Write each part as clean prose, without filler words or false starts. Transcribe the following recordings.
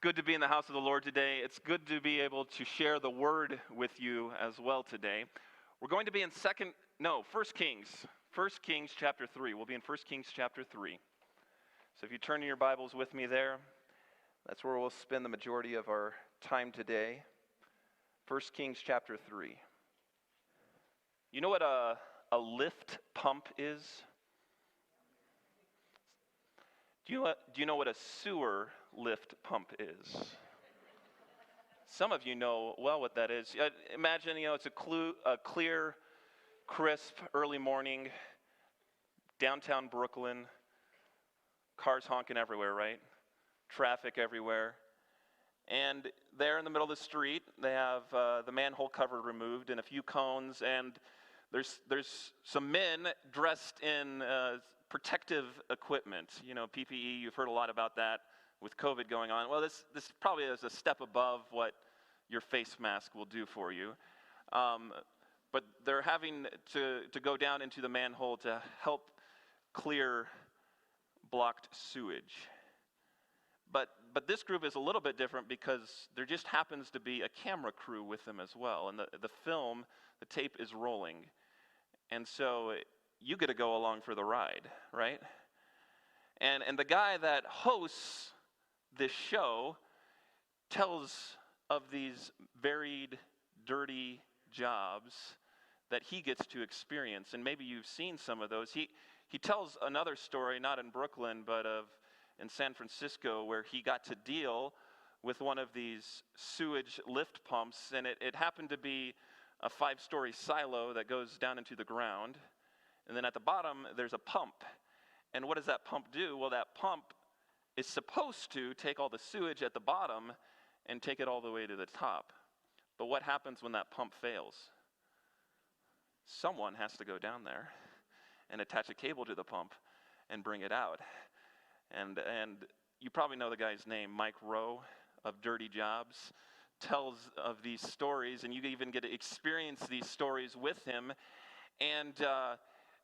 good to be in the house of the Lord today. It's good to be able to share the word with you as well today. We're going to be in First Kings chapter 3. We'll be in 1 Kings chapter 3. So if you turn in your Bibles with me there, that's where we'll spend the majority of our time today. 1 Kings chapter 3. You know what a lift pump is? Do you know what a sewer lift pump is? Some of you know well what that is. Imagine, it's a clear, crisp, early morning, downtown Brooklyn, cars honking everywhere, right? Traffic everywhere. And there in the middle of the street, they have the manhole cover removed and a few cones, and there's some men dressed in protective equipment, PPE. You've heard a lot about that with COVID going on. Well, this probably is a step above what your face mask will do for you. But they're having to go down into the manhole to help clear blocked sewage. But this group is a little bit different because there just happens to be a camera crew with them as well. And the tape is rolling. And so you get to go along for the ride, right? And the guy that hosts this show tells of these varied, dirty jobs that he gets to experience. And maybe you've seen some of those. He tells another story, not in Brooklyn, but in San Francisco, where he got to deal with one of these sewage lift pumps. And it happened to be a 5-story silo that goes down into the ground. And then at the bottom, there's a pump. And what does that pump do? Well, that pump is supposed to take all the sewage at the bottom and take it all the way to the top. But what happens when that pump fails? Someone has to go down there and attach a cable to the pump and bring it out. And you probably know the guy's name, Mike Rowe of Dirty Jobs, tells of these stories, and you even get to experience these stories with him. And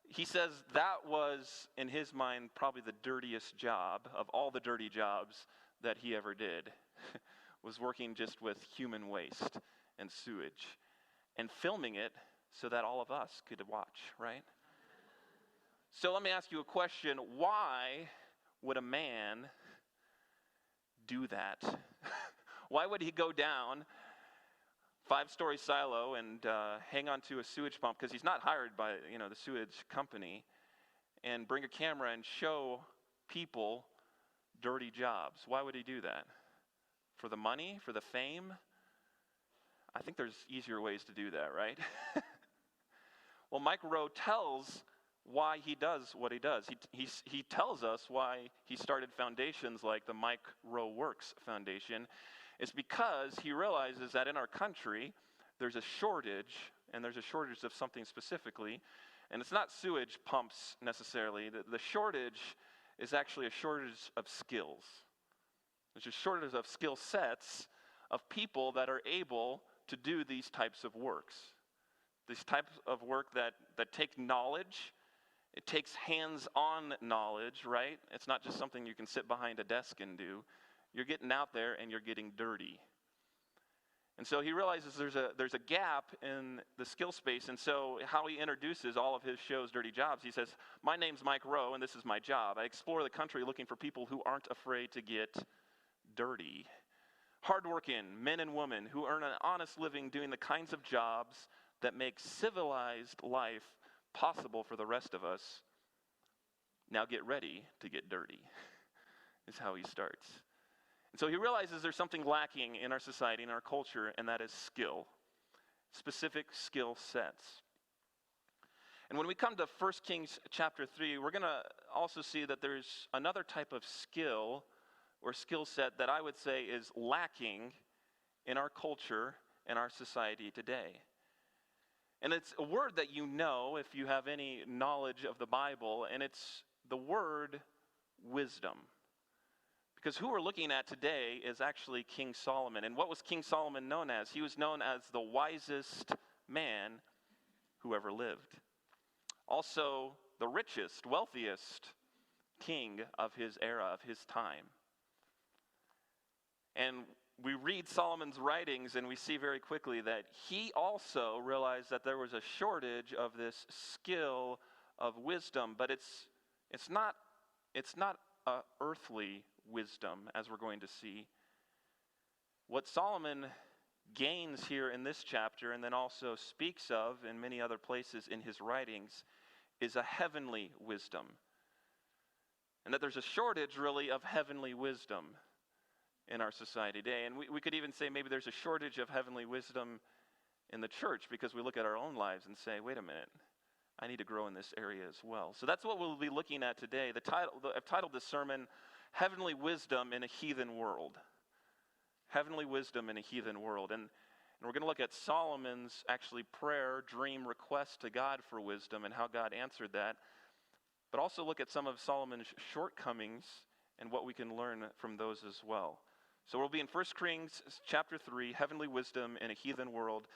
he says that was, in his mind, probably the dirtiest job of all the dirty jobs that he ever did, was working just with human waste and sewage and filming it so that all of us could watch, right? So let me ask you a question. Why would a man do that? Why would he go down 5-story silo and hang on to a sewage pump, because he's not hired by the sewage company, and bring a camera and show people dirty jobs? Why would he do that? For the money? For the fame? I think there's easier ways to do that, right? Well, Mike Rowe tells why he does what he does. He tells us why he started foundations like the Mike Rowe Works Foundation. It's because he realizes that in our country, there's a shortage, and there's a shortage of something specifically, and it's not sewage pumps necessarily. The shortage is actually a shortage of skills. There's a shortage of skill sets of people that are able to do these types of works. These types of work that take knowledge. It takes hands-on knowledge, right? It's not just something you can sit behind a desk and do. You're getting out there and you're getting dirty. And so he realizes there's a gap in the skill space. And so how he introduces all of his shows, Dirty Jobs, he says, "My name's Mike Rowe, and this is my job. I explore the country looking for people who aren't afraid to get dirty. Hardworking men and women who earn an honest living doing the kinds of jobs that make civilized life possible for the rest of us. Now get ready to get dirty," is how he starts. And so he realizes there's something lacking in our society, in our culture, and that is skill, specific skill sets. And when we come to 1 Kings chapter 3, we're going to also see that there's another type of skill or skill set that I would say is lacking in our culture and our society today. And it's a word that you know if you have any knowledge of the Bible, and it's the word wisdom. Because who we're looking at today is actually King Solomon. And what was King Solomon known as? He was known as the wisest man who ever lived. Also, the richest, wealthiest king of his era, of his time. And we read Solomon's writings and we see very quickly that he also realized that there was a shortage of this skill of wisdom, but it's not earthly wisdom, as we're going to see. What Solomon gains here in this chapter, and then also speaks of in many other places in his writings, is a heavenly wisdom. And that there's a shortage, really, of heavenly wisdom in our society today. And we could even say maybe there's a shortage of heavenly wisdom in the church, because we look at our own lives and say, wait a minute, I need to grow in this area as well. So that's what we'll be looking at today. I've titled this sermon, Heavenly Wisdom in a Heathen World. Heavenly wisdom in a heathen world. And we're going to look at Solomon's actually prayer, dream, request to God for wisdom and how God answered that. But also look at some of Solomon's shortcomings and what we can learn from those as well. So we'll be in 1 Kings chapter 3, Heavenly Wisdom in a Heathen World.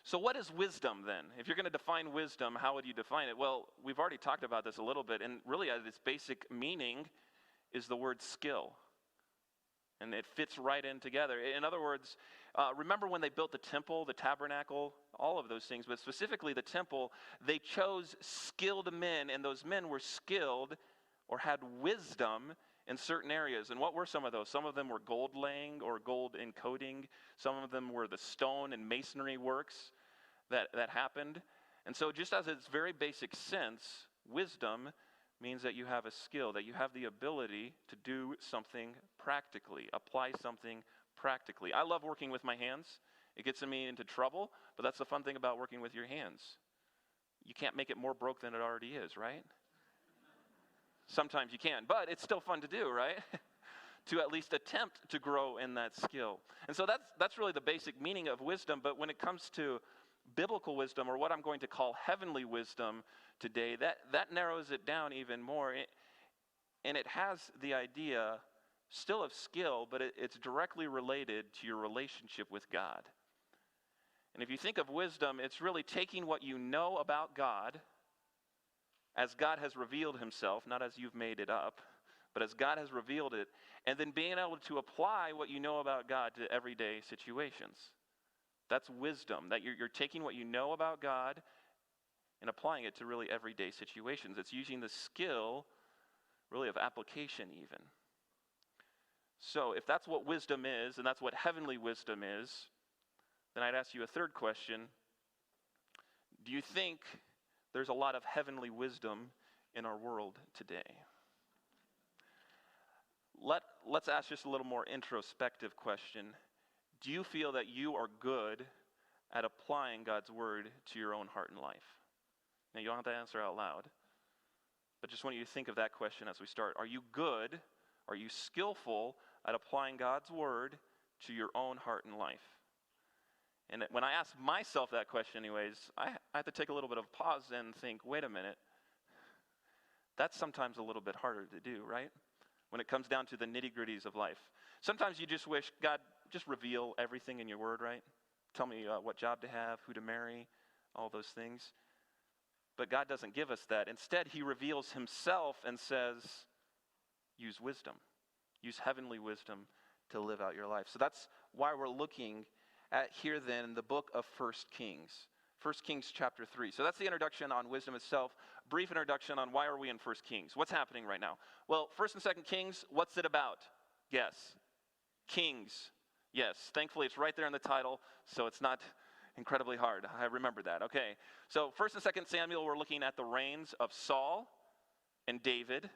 So what is wisdom then? If you're going to define wisdom, how would you define it? Well, we've already talked about this a little bit, and really at its basic meaning is the word skill. And it fits right in together. In other words, remember when they built the temple, the tabernacle, all of those things, but specifically the temple, they chose skilled men, and those men were skilled or had wisdom in certain areas. And what were some of those? Some of them were gold laying or gold encoding. Some of them were the stone and masonry works that happened. And so just as its very basic sense, wisdom means that you have a skill, that you have the ability to do something practically, apply something practically. I love working with my hands. It gets me into trouble, but that's the fun thing about working with your hands. You can't make it more broke than it already is, right? Sometimes you can, but it's still fun to do, right? To at least attempt to grow in that skill. And so that's really the basic meaning of wisdom, but when it comes to biblical wisdom, or what I'm going to call heavenly wisdom today, that narrows it down even more. And it has the idea still of skill, but it's directly related to your relationship with God. And if you think of wisdom, it's really taking what you know about God, as God has revealed himself, not as you've made it up, but as God has revealed it, and then being able to apply what you know about God to everyday situations. That's wisdom, that you're taking what you know about God and applying it to really everyday situations. It's using the skill, really, of application even. So if that's what wisdom is, and that's what heavenly wisdom is, then I'd ask you a third question. Do you think there's a lot of heavenly wisdom in our world today? Let's ask just a little more introspective question. Do you feel that you are good at applying God's word to your own heart and life? Now, you don't have to answer out loud, but just want you to think of that question as we start. Are you good? Are you skillful at applying God's word to your own heart and life? And when I ask myself that question anyways, I have to take a little bit of pause and think, wait a minute, that's sometimes a little bit harder to do, right? When it comes down to the nitty-gritties of life. Sometimes you just wish, God, just reveal everything in your word, right? Tell me what job to have, who to marry, all those things. But God doesn't give us that. Instead, he reveals himself and says, use wisdom. Use heavenly wisdom to live out your life. So that's why we're looking at here then the book of 1 Kings. 1 Kings chapter 3. So that's the introduction on wisdom itself. Brief introduction on why are we in 1 Kings. What's happening right now? Well, 1 and 2 Kings, what's it about? Yes. Kings. Yes. Thankfully, it's right there in the title, so it's not incredibly hard. I remember that. Okay. So 1 and 2 Samuel, we're looking at the reigns of Saul and David.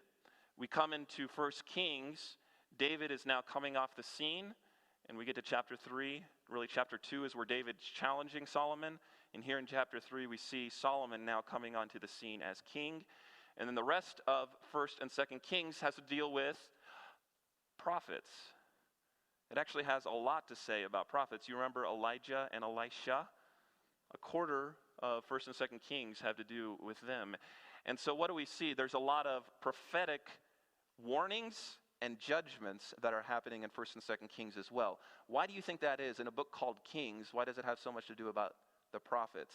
We come into 1 Kings. David is now coming off the scene, and we get to chapter 3. Really, chapter 2 is where David's challenging Solomon. And here in chapter 3, we see Solomon now coming onto the scene as king. And then the rest of 1st and 2nd Kings has to deal with prophets. It actually has a lot to say about prophets. You remember Elijah and Elisha? A quarter of 1st and 2nd Kings have to do with them. And so what do we see? There's a lot of prophetic warnings and judgments that are happening in 1st and 2nd Kings as well. Why do you think that is? In a book called Kings, why does it have so much to do about the prophets?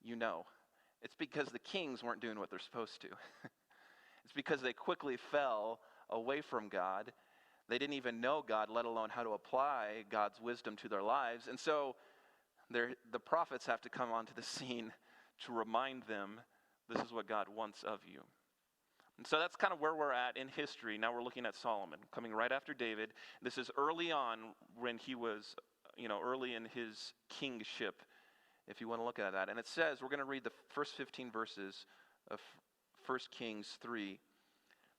You know, it's because the kings weren't doing what they're supposed to. It's because they quickly fell away from God. They didn't even know God, let alone how to apply God's wisdom to their lives. And so the prophets have to come onto the scene to remind them, this is what God wants of you. And so that's kind of where we're at in history. Now we're looking at Solomon, coming right after David. This is early on when he was, early in his kingship, if you want to look at that. And it says, we're going to read the first 15 verses of 1 Kings 3.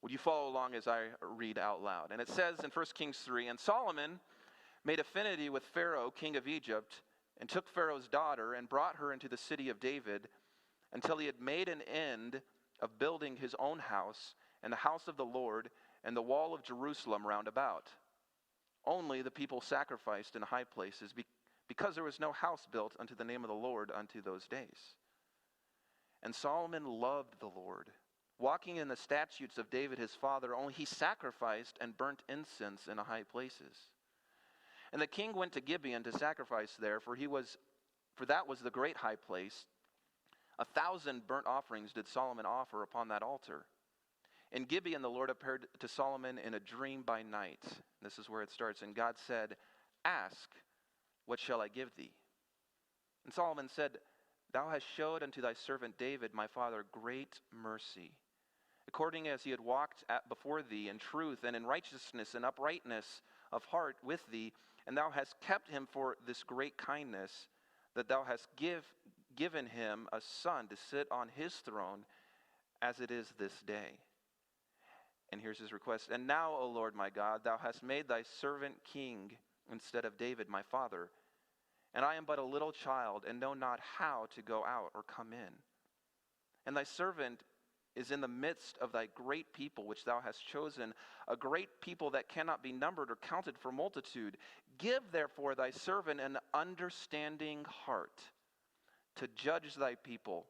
Would you follow along as I read out loud? And it says in 1 Kings 3, and Solomon made affinity with Pharaoh, king of Egypt, and took Pharaoh's daughter and brought her into the city of David until he had made an end of building his own house and the house of the Lord and the wall of Jerusalem round about. Only the people sacrificed in high places because there was no house built unto the name of the Lord unto those days. And Solomon loved the Lord, walking in the statutes of David his father, only he sacrificed and burnt incense in the high places. And the king went to Gibeon to sacrifice there, for that was the great high place. 1,000 burnt offerings did Solomon offer upon that altar. In Gibeon the Lord appeared to Solomon in a dream by night. This is where it starts. And God said, ask, what shall I give thee? And Solomon said, thou hast showed unto thy servant David my father great mercy, according as he had walked before thee in truth and in righteousness and uprightness of heart with thee, and thou hast kept him for this great kindness, that thou hast given him a son to sit on his throne, as it is this day. And here's his request. And now, O Lord my God, thou hast made thy servant king instead of David my father. And I am but a little child, and know not how to go out or come in. And thy servant is in the midst of thy great people, which thou hast chosen, a great people that cannot be numbered or counted for multitude. Give therefore thy servant an understanding heart to judge thy people,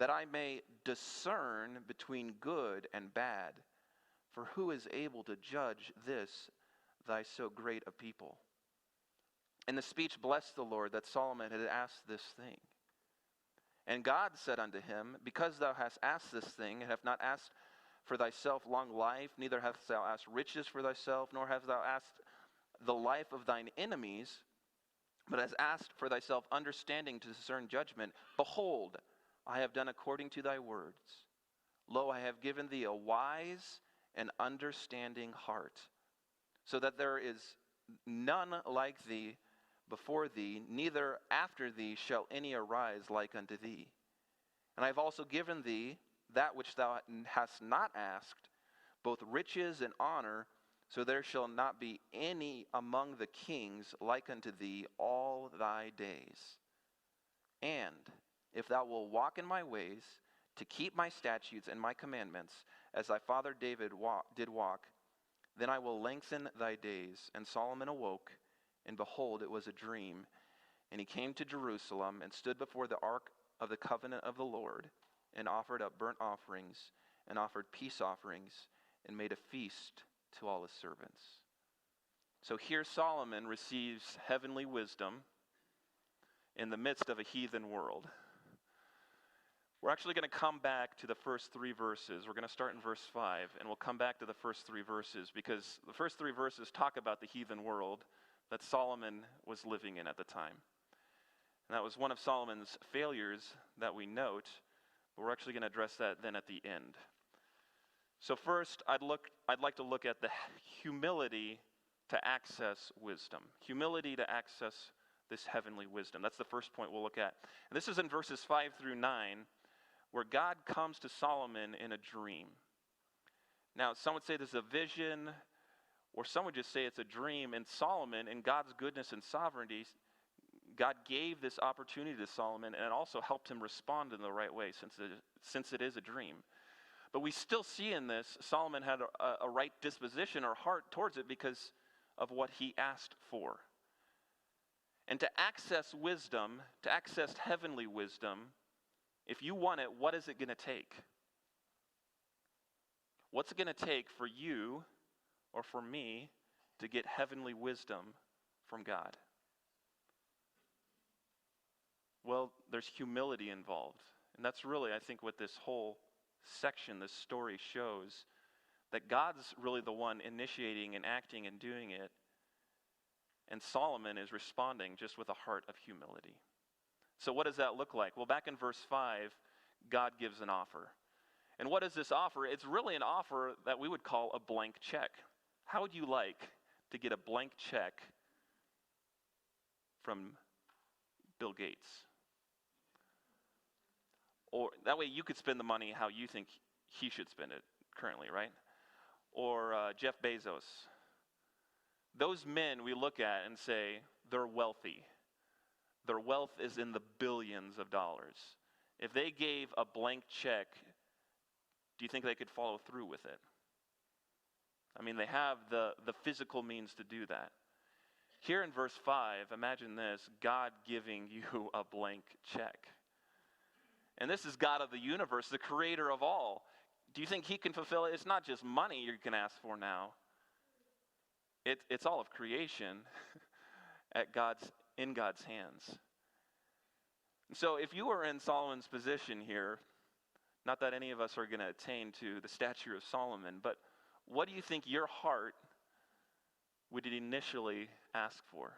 that I may discern between good and bad. For who is able to judge this, thy so great a people? And the speech blessed the Lord that Solomon had asked this thing. And God said unto him, because thou hast asked this thing, and have not asked for thyself long life, neither hast thou asked riches for thyself, nor hast thou asked the life of thine enemies, but hast asked for thyself understanding to discern judgment. Behold, I have done according to thy words. Lo, I have given thee a wise and understanding heart, so that there is none like thee before thee, neither after thee shall any arise like unto thee. And I have also given thee that which thou hast not asked, both riches and honor, so there shall not be any among the kings like unto thee all thy days. And if thou wilt walk in my ways, to keep my statutes and my commandments, as thy father David did walk, then I will lengthen thy days. And Solomon awoke, and behold, it was a dream. And he came to Jerusalem, and stood before the ark of the covenant of the Lord, and offered up burnt offerings, and offered peace offerings, and made a feast to all his servants. So here Solomon receives heavenly wisdom in the midst of a heathen world. We're actually going to come back to the first 3 verses. We're going to start in verse 5, and we'll come back to the first 3 verses, because the first 3 verses talk about the heathen world that Solomon was living in at the time. And that was one of Solomon's failures that we note, but we're actually going to address that then at the end. So first, I'd like to look at the humility to access wisdom. Humility to access this heavenly wisdom. That's the first point we'll look at. And this is in verses 5 through 9, where God comes to Solomon in a dream. Now, some would say this is a vision, or some would just say it's a dream. And Solomon, in God's goodness and sovereignty, God gave this opportunity to Solomon and also helped him respond in the right way, since it is a dream. But we still see in this, Solomon had a right disposition or heart towards it because of what he asked for. And to access wisdom, to access heavenly wisdom, if you want it, what is it going to take? What's it going to take for you or for me to get heavenly wisdom from God? Well, there's humility involved. And that's really, I think, what this whole section, this story shows, that God's really the one initiating and acting and doing it, and Solomon is responding just with a heart of humility. So what does that look like? Well, back in verse 5, God gives an offer. And what is this offer? It's really an offer that we would call a blank check. How would you like to get a blank check from Bill Gates? Or that way you could spend the money how you think he should spend it currently, right? Or Jeff Bezos. Those men we look at and say, they're wealthy. Their wealth is in the billions of dollars. If they gave a blank check, do you think they could follow through with it? I mean, they have the physical means to do that. Here in verse 5, imagine this, God giving you a blank check. And this is God of the universe, the creator of all. Do you think he can fulfill it? It's not just money you can ask for now. It's all of creation in God's hands. So if you were in Solomon's position here, not that any of us are going to attain to the stature of Solomon, but what do you think your heart would initially ask for?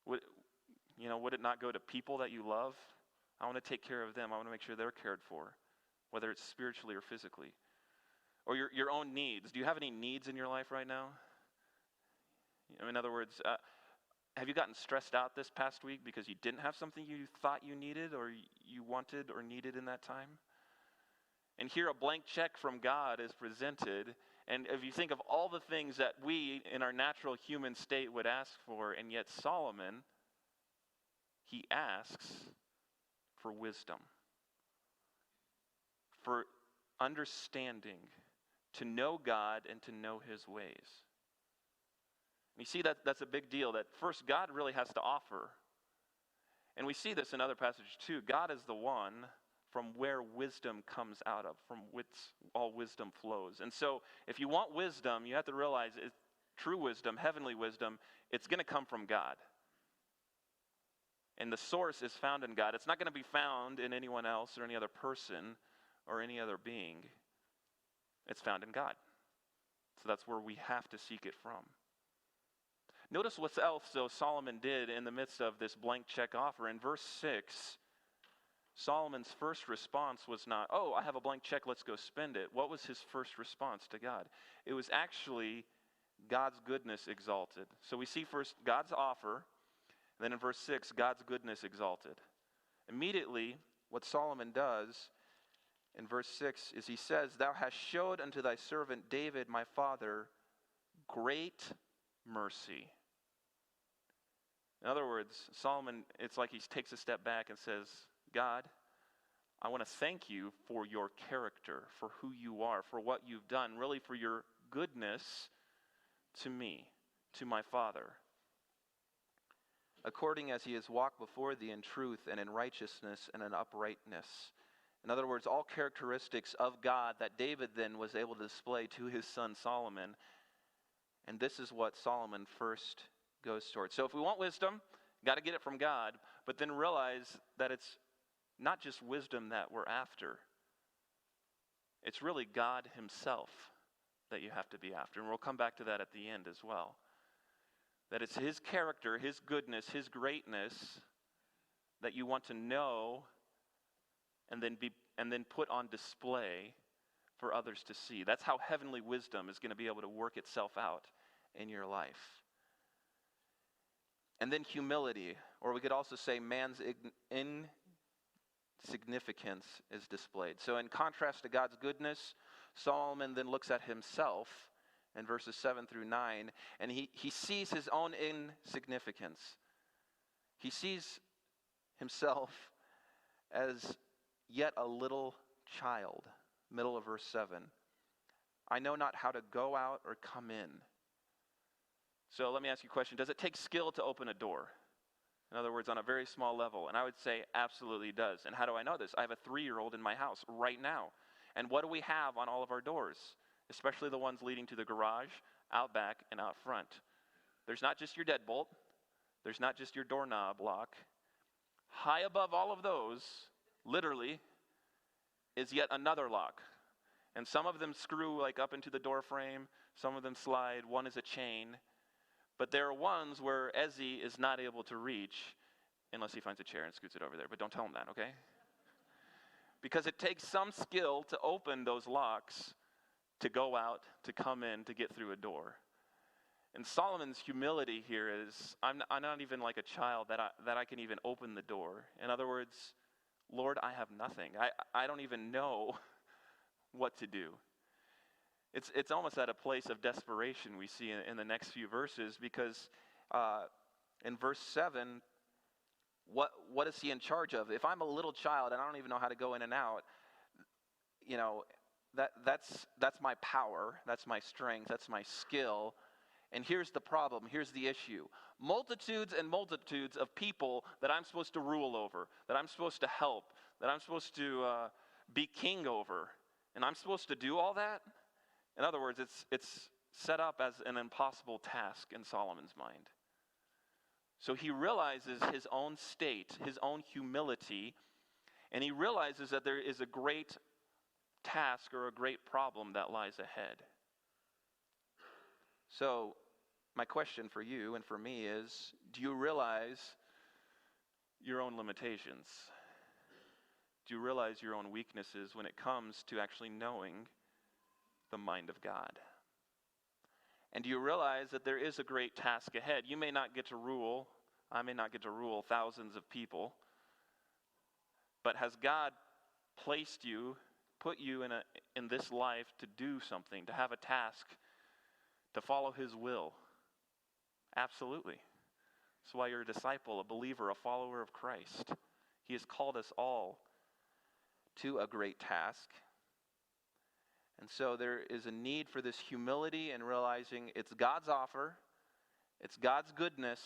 Would it not go to people that you love? I want to take care of them. I want to make sure they're cared for, whether it's spiritually or physically. Or your own needs. Do you have any needs in your life right now? In other words, have you gotten stressed out this past week because you didn't have something you thought you needed or you wanted or needed in that time? And here a blank check from God is presented. And if you think of all the things that we in our natural human state would ask for, and yet Solomon, he asks for wisdom, for understanding, to know God and to know his ways. And you see that's a big deal, that first God really has to offer. And we see this in other passages too. God is the one from where wisdom comes out of, from which all wisdom flows. And so if you want wisdom, you have to realize true wisdom, heavenly wisdom, it's going to come from God. And the source is found in God. It's not going to be found in anyone else or any other person or any other being. It's found in God. So that's where we have to seek it from. Notice what else, though, Solomon did in the midst of this blank check offer. In verse 6, Solomon's first response was not, oh, I have a blank check, let's go spend it. What was his first response to God? It was actually God's goodness exalted. So we see first God's offer, then in verse 6, God's goodness exalted. Immediately, what Solomon does in verse 6 is he says, thou hast showed unto thy servant David, my father, great mercy. In other words, Solomon, it's like he takes a step back and says, God, I want to thank you for your character, for who you are, for what you've done, really for your goodness to me, to my father. According as he has walked before thee in truth and in righteousness and in uprightness. In other words, all characteristics of God that David then was able to display to his son Solomon. And this is what Solomon first goes towards. So if we want wisdom, got to get it from God, but then realize that it's not just wisdom that we're after. It's really God himself that you have to be after. And we'll come back to that at the end as well. That it's his character, his goodness, his greatness that you want to know and then put on display for others to see. That's how heavenly wisdom is going to be able to work itself out in your life. And then humility, or we could also say man's insignificance is displayed. So in contrast to God's goodness, Solomon then looks at himself in verses 7 through 9, and he sees his own insignificance. He sees himself as yet a little child. Middle of verse 7. I know not how to go out or come in. So let me ask you a question. Does it take skill to open a door? In other words, on a very small level. And I would say absolutely does. And how do I know this? I have a 3-year-old in my house right now. And what do we have on all of our doors? Especially the ones leading to the garage, out back, and out front. There's not just your deadbolt. There's not just your doorknob lock. High above all of those, literally, is yet another lock. And some of them screw like up into the door frame. Some of them slide. One is a chain. But there are ones where Ezzy is not able to reach unless he finds a chair and scoots it over there. But don't tell him that, okay? Because it takes some skill to open those locks, to go out, to come in, to get through a door. And Solomon's humility here is, I'm not even like a child that I can even open the door. In other words, Lord, I have nothing. I don't even know what to do. It's almost at a place of desperation we see in the next few verses, because in verse 7, what is he in charge of? If I'm a little child and I don't even know how to go in and out, that's my power, that's my strength, that's my skill. And here's the problem, here's the issue. Multitudes and multitudes of people that I'm supposed to rule over, that I'm supposed to help, that I'm supposed to be king over, and I'm supposed to do all that? In other words, it's set up as an impossible task in Solomon's mind. So he realizes his own state, his own humility, and he realizes that there is a great task or a great problem that lies ahead. So my question for you and for me is, do you realize your own limitations? Do you realize your own weaknesses when it comes to actually knowing the mind of God? And do you realize that there is a great task ahead? You may not get to rule, I may not get to rule thousands of people, but has God placed you, put you in this life to do something, to have a task, to follow his will? Absolutely. That's why you're a disciple, a believer, a follower of Christ. He has called us all to a great task. And so there is a need for this humility and realizing it's God's offer, it's God's goodness,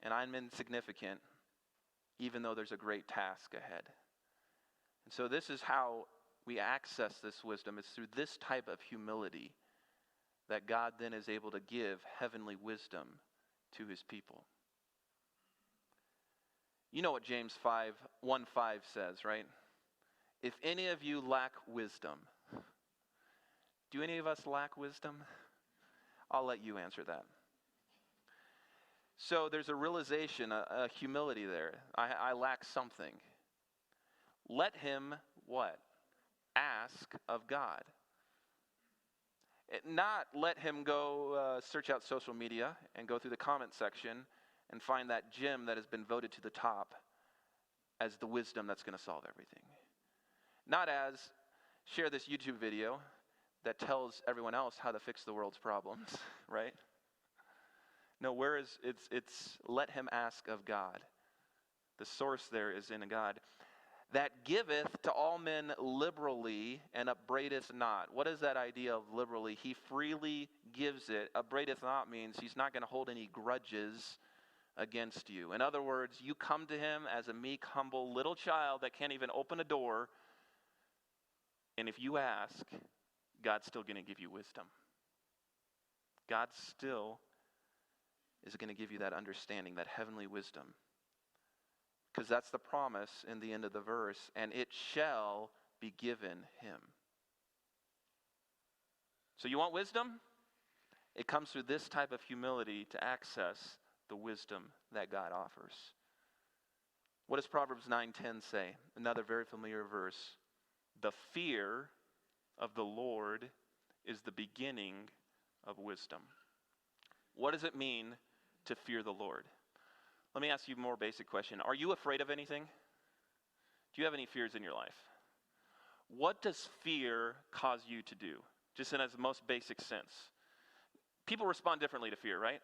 and I'm insignificant, even though there's a great task ahead. And so this is how we access this wisdom. It's through this type of humility that God then is able to give heavenly wisdom to his people. You know what James 1:5 says, right? If any of you lack wisdom, do any of us lack wisdom? I'll let you answer that. So there's a realization, a humility there. I lack something. Let him what? Ask of God. Not let him go search out social media and go through the comment section and find that gem that has been voted to the top as the wisdom that's going to solve everything. Not as share this YouTube video that tells everyone else how to fix the world's problems, right? No, whereas it's let him ask of God. The source there is in God. That giveth to all men liberally and upbraideth not. What is that idea of liberally? He freely gives it. Upbraideth not means he's not going to hold any grudges against you. In other words, you come to him as a meek, humble little child that can't even open a door. And if you ask, God's still going to give you wisdom. God still is going to give you that understanding, that heavenly wisdom. Because that's the promise in the end of the verse. And it shall be given him. So you want wisdom? It comes through this type of humility to access the wisdom that God offers. What does Proverbs 9:10 say? Another very familiar verse. The fear of the Lord is the beginning of wisdom. What does it mean to fear the Lord? Let me ask you a more basic question. Are you afraid of anything? Do you have any fears in your life? What does fear cause you to do? Just in its most basic sense. People respond differently to fear, right?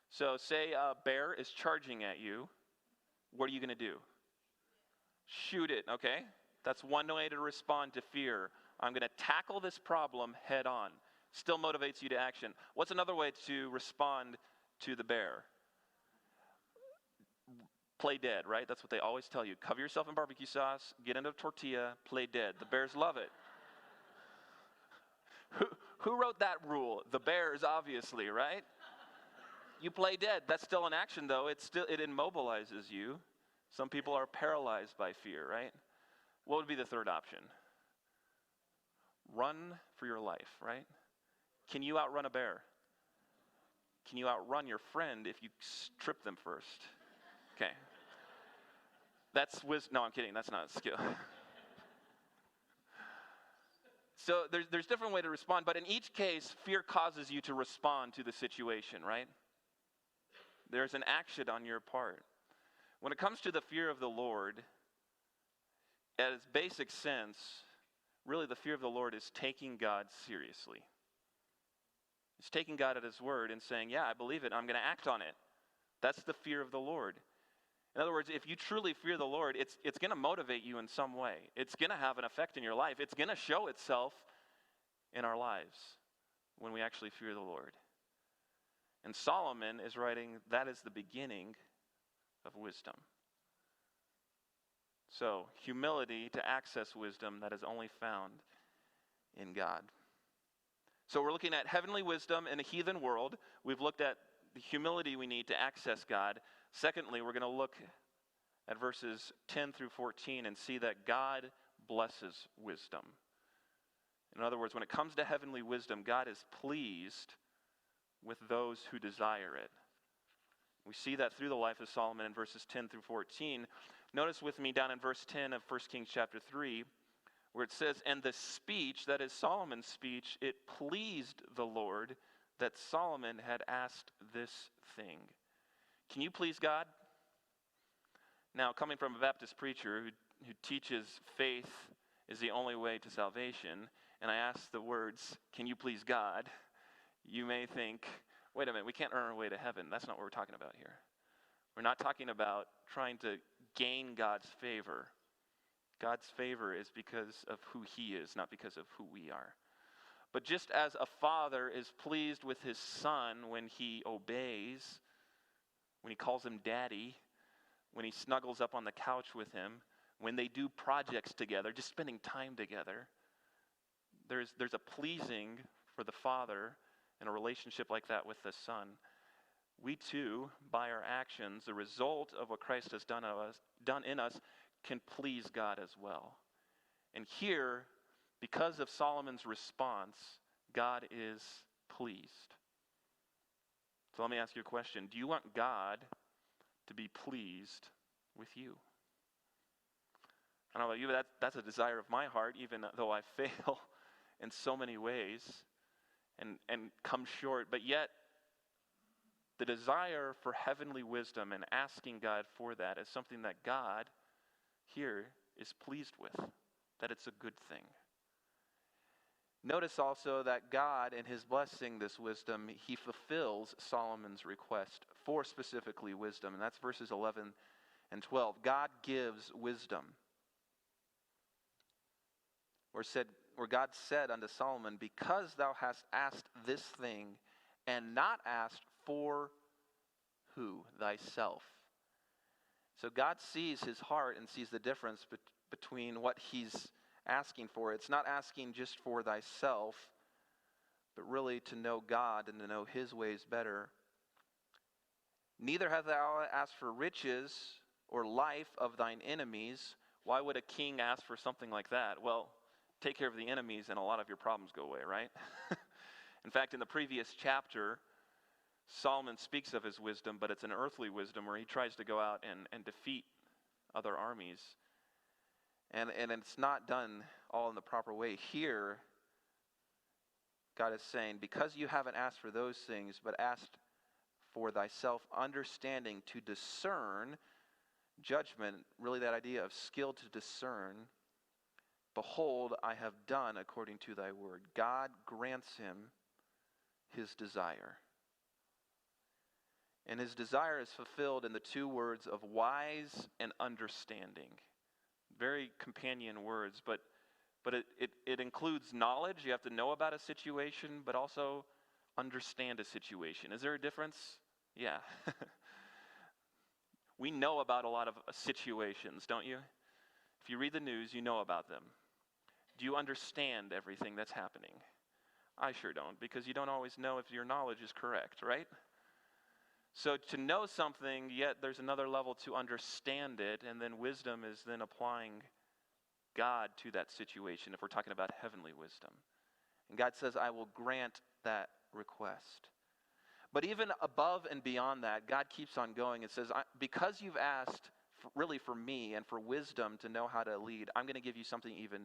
So say a bear is charging at you. What are you going to do? Shoot it, okay? That's one way to respond to fear. I'm going to tackle this problem head on. Still motivates you to action. What's another way to respond to the bear? Play dead, right? That's what they always tell you. Cover yourself in barbecue sauce, get into a tortilla, play dead. The bears love it. Who wrote that rule? The bears, obviously, right? You play dead. That's still an action, though. It immobilizes you. Some people are paralyzed by fear, right? What would be the third option? run for your life, right? Can you outrun a bear? Can you outrun your friend if you trip them first? Okay. That's wisdom. No, I'm kidding. That's not a skill. So there's different way to respond, but in each case, fear causes you to respond to the situation, right? There's an action on your part. When it comes to the fear of the Lord, at its basic sense, really the fear of the Lord is taking God seriously. It's taking God at his word and saying, yeah, I believe it, I'm going to act on it. That's the fear of the Lord. In other words, if you truly fear the Lord, it's going to motivate you in some way. It's going to have an effect in your life. It's going to show itself in our lives when we actually fear the Lord. And Solomon is writing, that is the beginning of wisdom. So, humility to access wisdom that is only found in God. So we're looking at heavenly wisdom in a heathen world. We've looked at the humility we need to access God. Secondly, we're going to look at verses 10 through 14 and see that God blesses wisdom. In other words, when it comes to heavenly wisdom, God is pleased with those who desire it. We see that through the life of Solomon in verses 10 through 14. Notice with me down in verse 10 of 1 Kings chapter 3, where it says, and the speech, that is Solomon's speech, it pleased the Lord that Solomon had asked this thing. Can you please God? Now, coming from a Baptist preacher who teaches faith is the only way to salvation, and I ask the words, can you please God? You may think, wait a minute, we can't earn our way to heaven. That's not what we're talking about here. We're not talking about trying to gain God's favor. God's favor is because of who he is, not because of who we are. But just as a father is pleased with his son when he obeys, when he calls him daddy, when he snuggles up on the couch with him, when they do projects together, just spending time together, there's a pleasing for the father in a relationship like that with the son. We too, by our actions, the result of what Christ has done in us, can please God as well. And here, because of Solomon's response, God is pleased. So let me ask you a question. Do you want God to be pleased with you? I don't know about you, but that's a desire of my heart, even though I fail in so many ways and come short. But yet, the desire for heavenly wisdom and asking God for that is something that God here is pleased with, that it's a good thing. Notice also that God, in his blessing this wisdom, he fulfills Solomon's request for specifically wisdom. And that's verses 11 and 12. God gives wisdom. Where God said unto Solomon, because thou hast asked this thing, and not asked for who? Thyself. So God sees his heart and sees the difference between what he's asking for. It's not asking just for thyself, but really to know God and to know his ways better. Neither hast thou asked for riches or life of thine enemies. Why would a king ask for something like that? Well, take care of the enemies and a lot of your problems go away, right? In fact, in the previous chapter, Solomon speaks of his wisdom, but it's an earthly wisdom where he tries to go out and defeat other armies. And it's not done all in the proper way. Here, God is saying, because you haven't asked for those things, but asked for thyself understanding to discern, judgment, really that idea of skill to discern, behold, I have done according to thy word. God grants him his desire. And his desire is fulfilled in the two words of wise and understanding. Very companion words, but it includes knowledge. You have to know about a situation, but also understand a situation. Is there a difference? Yeah. We know about a lot of situations, don't you? If you read the news, you know about them. Do you understand everything that's happening? I sure don't, because you don't always know if your knowledge is correct, right? So to know something, yet there's another level to understand it, and then wisdom is then applying God to that situation if we're talking about heavenly wisdom. And God says, I will grant that request. But even above and beyond that, God keeps on going and says, because you've asked really for me and for wisdom to know how to lead, I'm going to give you something even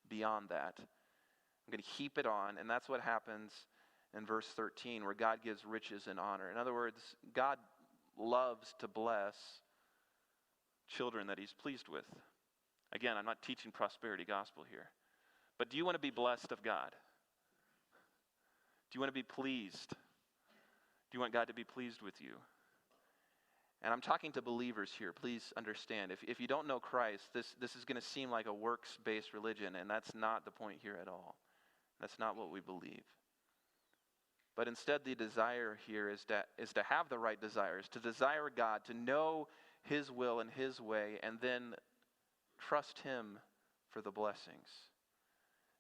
beyond that. I'm going to heap it on, and that's what happens in verse 13, where God gives riches and honor. In other words, God loves to bless children that he's pleased with. Again, I'm not teaching prosperity gospel here. But do you want to be blessed of God? Do you want to be pleased? Do you want God to be pleased with you? And I'm talking to believers here. Please understand, if you don't know Christ, this is going to seem like a works-based religion, and that's not the point here at all. That's not what we believe. But instead, the desire here is to have the right desires, to desire God, to know his will and his way, and then trust him for the blessings.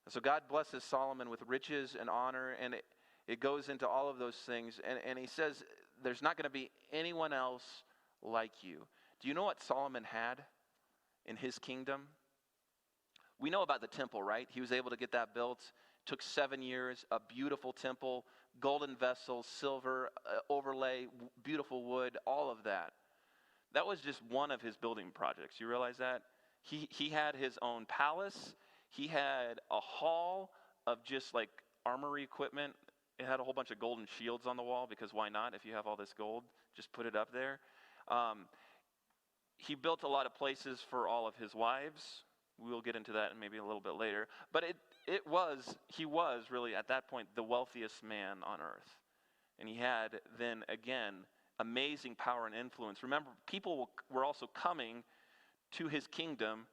And so God blesses Solomon with riches and honor, and it goes into all of those things. And he says, there's not going to be anyone else like you. Do you know what Solomon had in his kingdom? We know about the temple, right? He was able to get that built. It took 7 years, a beautiful temple, golden vessels, silver, overlay, beautiful wood, all of that. That was just one of his building projects. You realize that? He had his own palace. He had a hall of just like armory equipment. It had a whole bunch of golden shields on the wall, because why not? If you have all this gold, just put it up there. He built a lot of places for all of his wives. We'll get into that maybe a little bit later. But he was really at that point the wealthiest man on earth. And he had then again amazing power and influence. Remember, people were also coming to his kingdom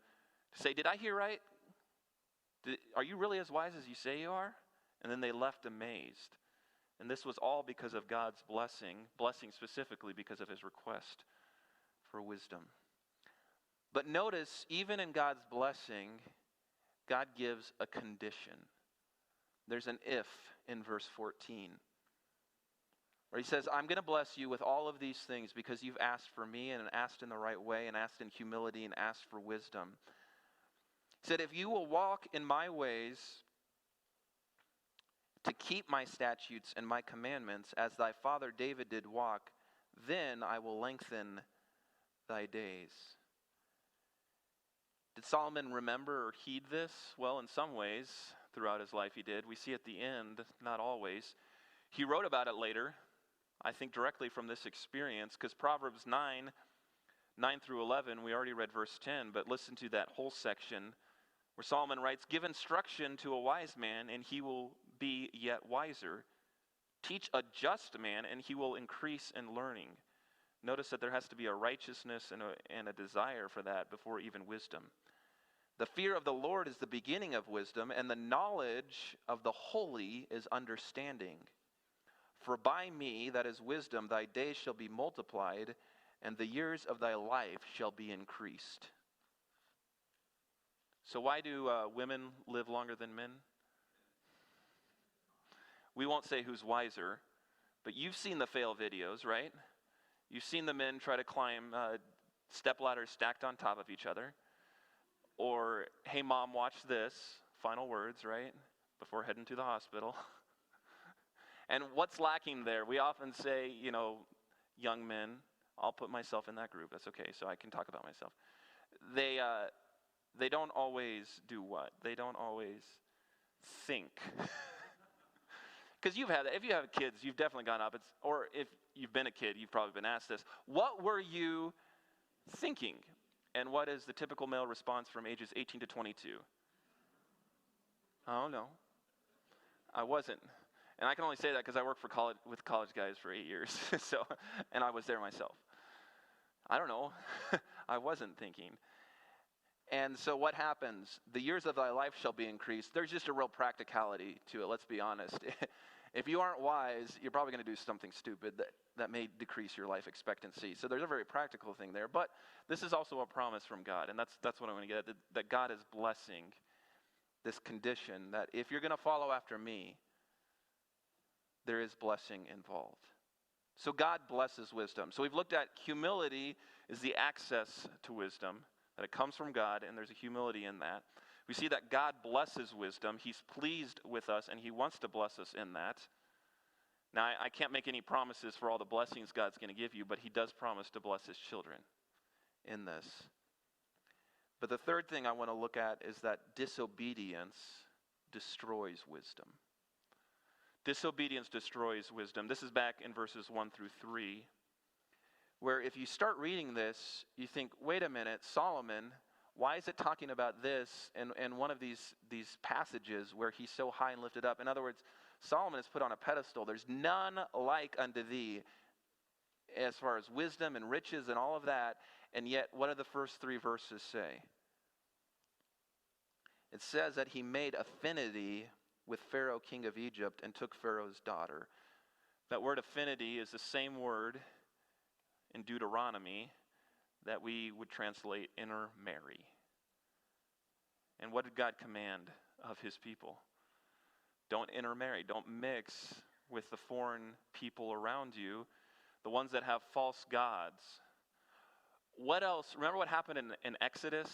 to say, did I hear right? Are you really as wise as you say you are? And then they left amazed. And this was all because of God's blessing specifically because of his request for wisdom. But notice, even in God's blessing, God gives a condition. There's an if in verse 14. Where he says, I'm going to bless you with all of these things because you've asked for me and asked in the right way and asked in humility and asked for wisdom. He said, if you will walk in my ways to keep my statutes and my commandments as thy father David did walk, then I will lengthen thy days. Did Solomon remember or heed this? Well, in some ways, throughout his life he did. We see at the end, not always. He wrote about it later, I think directly from this experience, because Proverbs 9 through 11, we already read verse 10, but listen to that whole section where Solomon writes, give instruction to a wise man, and he will be yet wiser. Teach a just man, and he will increase in learning. Notice that there has to be a righteousness and a desire for that before even wisdom. The fear of the Lord is the beginning of wisdom, and the knowledge of the holy is understanding. For by me, that is wisdom, thy days shall be multiplied, and the years of thy life shall be increased. So why do women live longer than men? We won't say who's wiser, but you've seen the Phill videos, right? You've seen the men try to climb step ladders stacked on top of each other. Or, hey mom, watch this. Final words, right? Before heading to the hospital. And what's lacking there? We often say, young men, I'll put myself in that group. That's okay, so I can talk about myself. They don't always do what? They don't always think. Because if you have kids, you've definitely gone up. Or if you've been a kid, you've probably been asked this. What were you thinking? And what is the typical male response from ages 18 to 22? Oh, no. I wasn't. And I can only say that because I worked with college guys for 8 years. And I was there myself. I don't know. I wasn't thinking. And so what happens? The years of thy life shall be increased. There's just a real practicality to it, let's be honest. If you aren't wise, you're probably going to do something stupid that may decrease your life expectancy. So there's a very practical thing there. But this is also a promise from God. And that's what I want to get at, that God is blessing this condition that if you're going to follow after me, there is blessing involved. So God blesses wisdom. So we've looked at humility is the access to wisdom, that it comes from God, and there's a humility in that. We see that God blesses wisdom. He's pleased with us, and he wants to bless us in that. Now, I can't make any promises for all the blessings God's going to give you, but he does promise to bless his children in this. But the third thing I want to look at is that disobedience destroys wisdom. Disobedience destroys wisdom. This is back in verses 1 through 3, where if you start reading this, you think, wait a minute, Solomon, why is it talking about this in one of these passages where he's so high and lifted up? In other words, Solomon is put on a pedestal. There's none like unto thee as far as wisdom and riches and all of that. And yet, what do the first 3 verses say? It says that he made affinity with Pharaoh, king of Egypt, and took Pharaoh's daughter. That word affinity is the same word in Deuteronomy that we would translate intermarry. And what did God command of his people? Don't intermarry. Don't mix with the foreign people around you, the ones that have false gods. What else? Remember what happened in Exodus?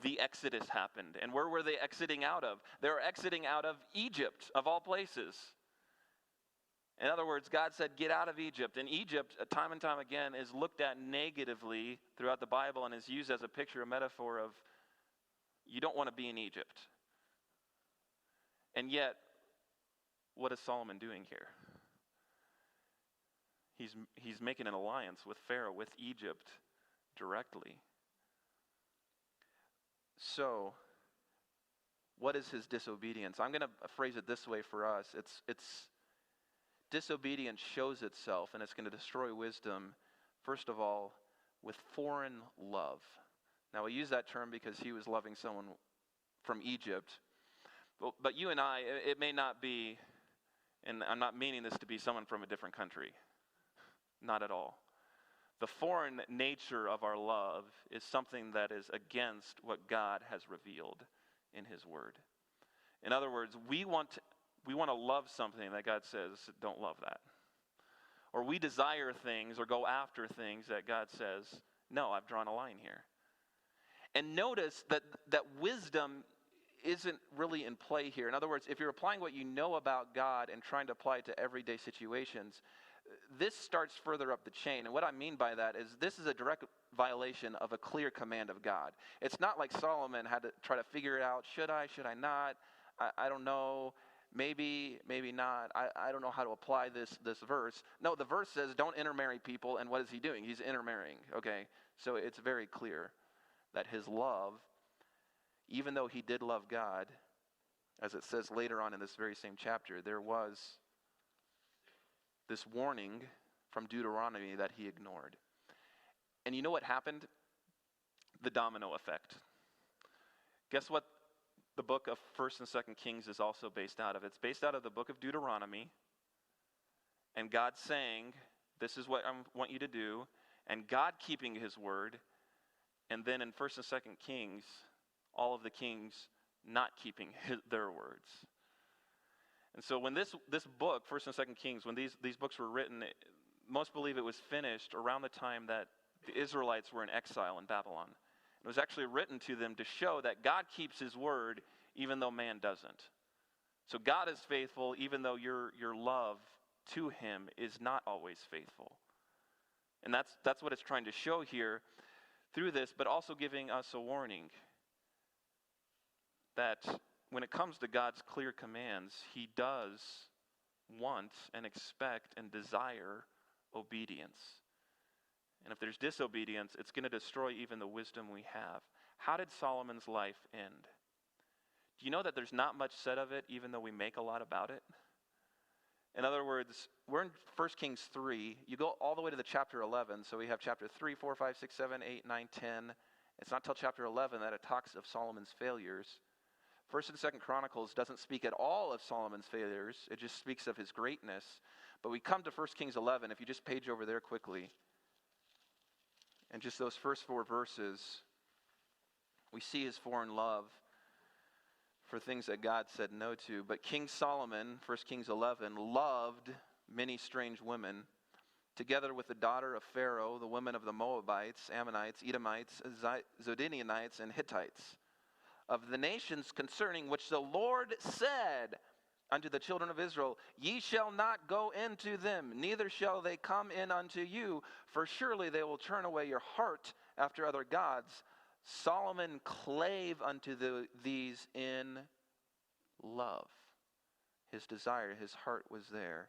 The Exodus happened. And where were they exiting out of? They were exiting out of Egypt, of all places. In other words, God said, get out of Egypt. And Egypt, time and time again, is looked at negatively throughout the Bible and is used as a picture, a metaphor of, you don't want to be in Egypt. And yet, what is Solomon doing here? He's making an alliance with Pharaoh, with Egypt, directly. So, what is his disobedience? I'm going to phrase it this way for us. It's disobedience shows itself, and it's going to destroy wisdom, first of all, with foreign love. Now, we use that term because he was loving someone from Egypt. But you and I, it may not be, and I'm not meaning this to be someone from a different country. Not at all. The foreign nature of our love is something that is against what God has revealed in his word. In other words, we want to love something that God says, don't love that. Or we desire things or go after things that God says, no, I've drawn a line here. And notice that wisdom isn't really in play here. In other words, if you're applying what you know about God and trying to apply it to everyday situations, this starts further up the chain. And what I mean by that is this is a direct violation of a clear command of God. It's not like Solomon had to try to figure it out. Should I not? I don't know. Maybe not. I don't know how to apply this verse. No, the verse says don't intermarry people. And what is he doing? He's intermarrying. Okay, so it's very clear that his love, even though he did love God, as it says later on in this very same chapter, there was this warning from Deuteronomy that he ignored. And you know what happened? The domino effect. Guess what the book of 1st and 2nd Kings is also based out of? It's based out of the book of Deuteronomy. And God saying, this is what I want you to do. And God keeping his word. And then in 1st and 2nd Kings, all of the kings not keeping their words. And so when this book, 1st and 2nd Kings, when these books were written, most believe it was finished around the time that the Israelites were in exile in Babylon. It was actually written to them to show that God keeps his word even though man doesn't. So God is faithful even though your love to him is not always faithful. And that's what it's trying to show here through this, but also giving us a warning that when it comes to God's clear commands, he does want and expect and desire obedience. And if there's disobedience, it's going to destroy even the wisdom we have. How did Solomon's life end? Do you know that there's not much said of it, even though we make a lot about it? In other words, we're in 1 Kings 3. You go all the way to the chapter 11. So we have chapter 3, 4, 5, 6, 7, 8, 9, 10. It's not till chapter 11 that it talks of Solomon's failures. 1st and 2nd Chronicles doesn't speak at all of Solomon's failures. It just speaks of his greatness. But we come to 1 Kings 11. If you just page over there quickly. And just those first 4 verses, we see his foreign love for things that God said no to. But King Solomon, 1 Kings 11, loved many strange women, together with the daughter of Pharaoh, the women of the Moabites, Ammonites, Edomites, Zidonianites, and Hittites. of the nations concerning which the Lord said unto the children of Israel, Ye shall not go into them, neither shall they come in unto you, for surely they will turn away your heart after other gods. Solomon clave unto these in love. His desire, his heart was there.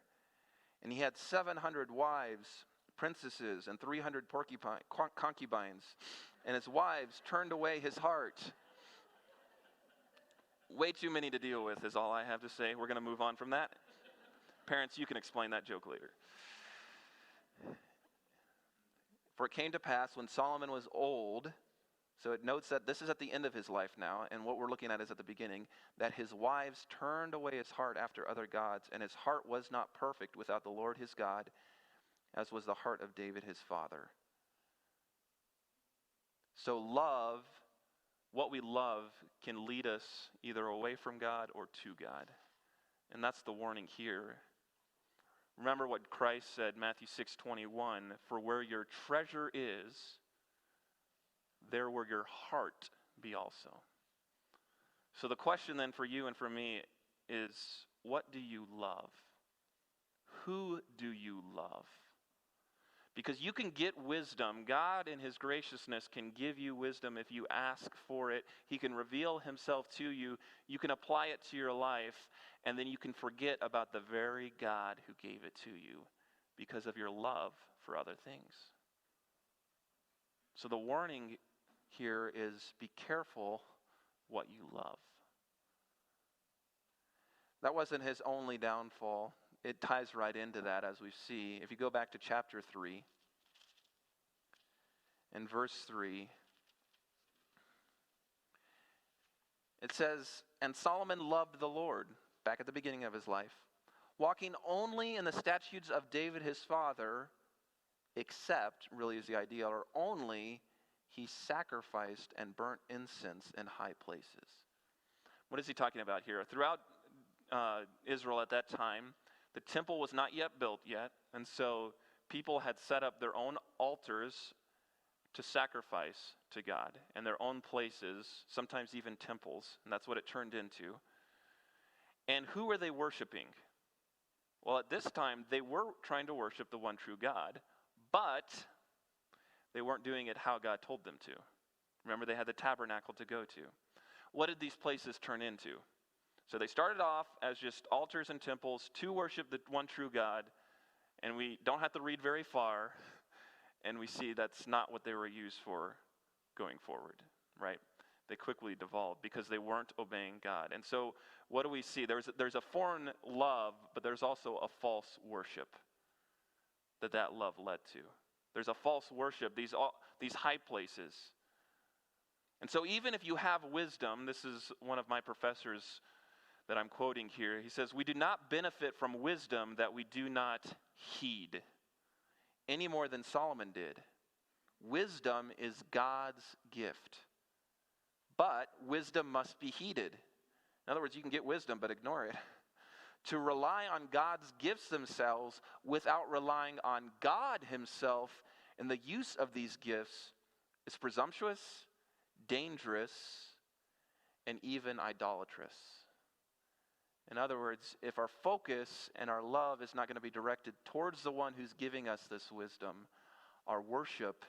And he had 700 wives, princesses, and 300 concubines, and his wives turned away his heart. Way too many to deal with is all I have to say. We're going to move on from that. Parents, you can explain that joke later. For it came to pass when Solomon was old, so it notes that this is at the end of his life now, and what we're looking at is at the beginning, that his wives turned away his heart after other gods, and his heart was not perfect without the Lord his God, as was the heart of David his father. So love, what we love, can lead us either away from God or to God. And that's the warning here. Remember what Christ said, Matthew 6:21, for where your treasure is, there will your heart be also. So the question then for you and for me is, what do you love? Who do you love? Because you can get wisdom. God in his graciousness can give you wisdom if you ask for it. He can reveal himself to you. You can apply it to your life, and then you can forget about the very God who gave it to you because of your love for other things. So the warning here is be careful what you love. That wasn't his only downfall. It ties right into that, as we see. If you go back to chapter 3, in verse 3, it says, And Solomon loved the Lord, back at the beginning of his life, walking only in the statutes of David his father, except, really is the idea, or only he sacrificed and burnt incense in high places. What is he talking about here? Throughout Israel at that time, the temple was not yet built yet, and so people had set up their own altars to sacrifice to God, and their own places, sometimes even temples, and that's what it turned into. And who were they worshiping? Well, at this time, they were trying to worship the one true God, but they weren't doing it how God told them to. Remember, they had the tabernacle to go to. What did these places turn into? So they started off as just altars and temples to worship the one true God, and we don't have to read very far, and we see that's not what they were used for going forward, right? They quickly devolved because they weren't obeying God. And so what do we see? There's a foreign love, but there's also a false worship that love led to. There's a false worship, these high places. And so even if you have wisdom, this is one of my professors that I'm quoting here. He says, we do not benefit from wisdom that we do not heed, any more than Solomon did. Wisdom is God's gift, but wisdom must be heeded. In other words, you can get wisdom, but ignore it. To rely on God's gifts themselves without relying on God himself in the use of these gifts is presumptuous, dangerous, and even idolatrous. In other words, if our focus and our love is not going to be directed towards the one who's giving us this wisdom, our worship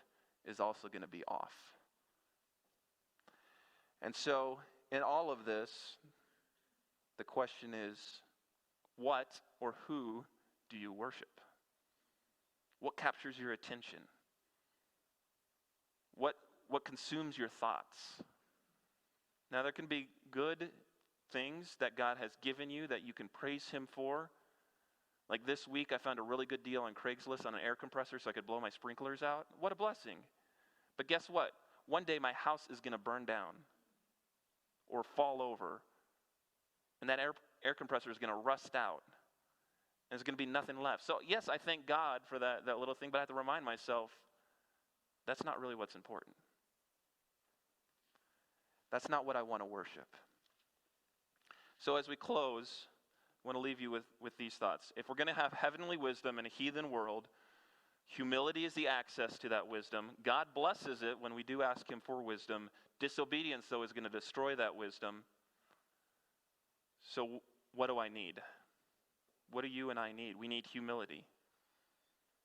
is also going to be off. And so, in all of this, the question is, what or who do you worship? What captures your attention? What consumes your thoughts? Now, there can be good things that God has given you that you can praise him for. Like this week, I found a really good deal on Craigslist on an air compressor so I could blow my sprinklers out. What a blessing. But guess what? One day my house is going to burn down or fall over, and that air compressor is going to rust out, and there's going to be nothing left. So yes, I thank God for that little thing, but I have to remind myself, that's not really what's important. That's not what I want to worship. So as we close, I want to leave you with these thoughts. If we're going to have heavenly wisdom in a heathen world, humility is the access to that wisdom. God blesses it when we do ask him for wisdom Disobedience, though, is going to destroy that wisdom. So what do I need? What do you and I need? We need humility.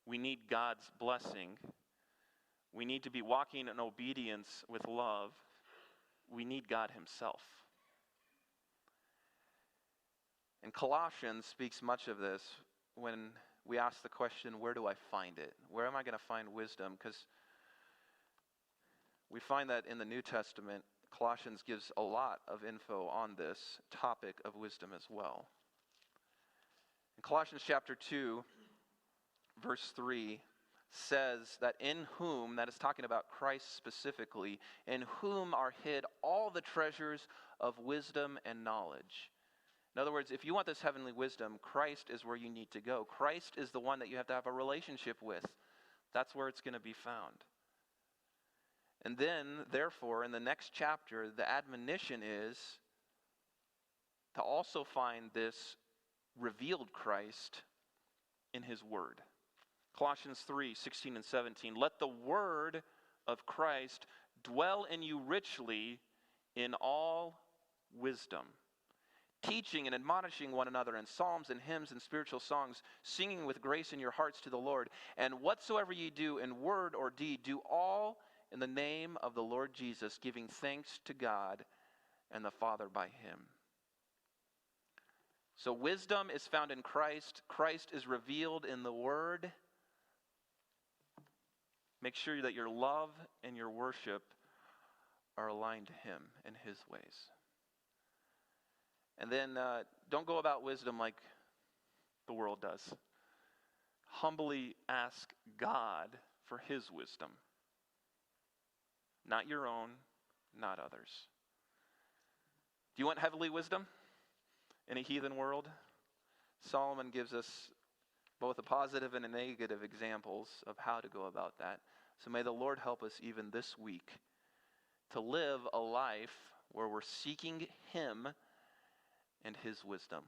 We need God's blessing. We need to be walking in obedience with love. We need God himself. And Colossians speaks much of this when we ask the question, where do I find it? Where am I going to find wisdom? Because we find that in the New Testament, Colossians gives a lot of info on this topic of wisdom as well. In Colossians chapter 2, verse 3, says that in whom, that is talking about Christ specifically, in whom are hid all the treasures of wisdom and knowledge. In other words, if you want this heavenly wisdom, Christ is where you need to go. Christ is the one that you have to have a relationship with. That's where it's going to be found. And then, therefore, in the next chapter, the admonition is to also find this revealed Christ in his word. Colossians 3, 16 and 17. Let the word of Christ dwell in you richly in all wisdom, teaching and admonishing one another in psalms and hymns and spiritual songs, singing with grace in your hearts to the Lord. And whatsoever ye do in word or deed, do all in the name of the Lord Jesus, giving thanks to God and the Father by him. So wisdom is found in Christ. Christ is revealed in the word. Make sure that your love and your worship are aligned to him and his ways. And then don't go about wisdom like the world does. Humbly ask God for his wisdom. Not your own, not others. Do you want heavenly wisdom in a heathen world? Solomon gives us both a positive and a negative examples of how to go about that. So may the Lord help us even this week to live a life where we're seeking him and his wisdom.